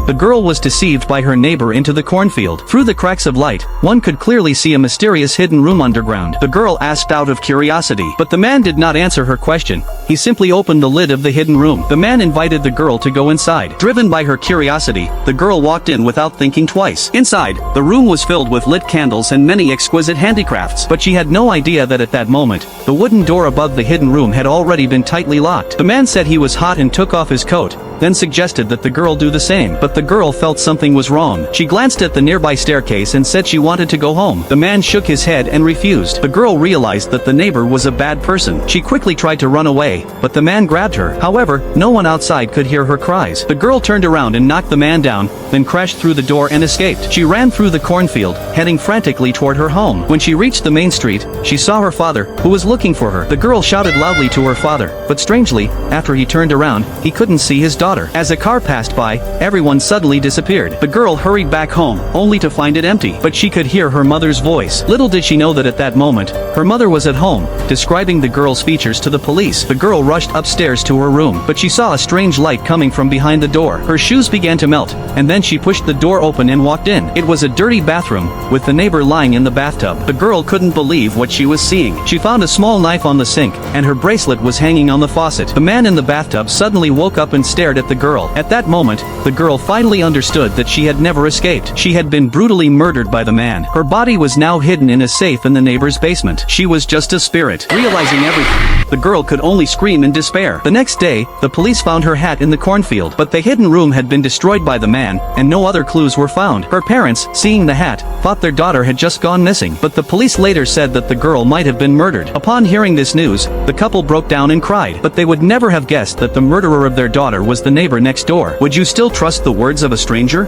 The girl was deceived by her neighbor into the cornfield. Through the cracks of light, one could clearly see a mysterious hidden room underground. The girl asked out of curiosity, but the man did not answer her question. He simply opened the lid of the hidden room. The man invited the girl to go inside. Driven by her curiosity, the girl walked in without thinking twice. Inside, the room was filled with lit candles and many exquisite handicrafts, but she had no idea that at that moment, the wooden door above the hidden room had already been tightly locked. The man said he was hot and took off his coat, then suggested that the girl do the same, but the girl felt something was wrong. She glanced at the nearby staircase and said she wanted to go home. The man shook his head and refused. The girl realized that the neighbor was a bad person. She quickly tried to run away, but the man grabbed her. However, no one outside could hear her cries. The girl turned around and knocked the man down, then crashed through the door and escaped. She ran through the cornfield, heading frantically toward her home. When she reached the main street, she saw her father, who was looking for her. The girl shouted loudly to her father, but strangely, after he turned around, he couldn't see his daughter. As a car passed by, everyone suddenly disappeared. The girl hurried back home, only to find it empty, but she could hear her mother's voice. Little did she know that at that moment, her mother was at home, describing the girl's features to the police. The girl rushed upstairs to her room, but she saw a strange light coming from behind the door. Her shoes began to melt, and then she pushed the door open and walked in. It was a dirty bathroom, with the neighbor lying in the bathtub. The girl couldn't believe what she was seeing. She found a small knife on the sink, and her bracelet was hanging on the faucet. The man in the bathtub suddenly woke up and stared at the girl. At that moment, the girl finally understood that she had never escaped. She had been brutally murdered by the man. Her body was now hidden in a safe in the neighbor's basement. She was just a spirit. Realizing everything, the girl could only scream in despair. The next day, the police found her hat in the cornfield, but the hidden room had been destroyed by the man, and no other clues were found. Her parents, seeing the hat, thought their daughter had just gone missing, but the police later said that the girl might have been murdered. Upon hearing this news, the couple broke down and cried, but they would never have guessed that the murderer of their daughter was the neighbor next door. Would you still trust the words of a stranger?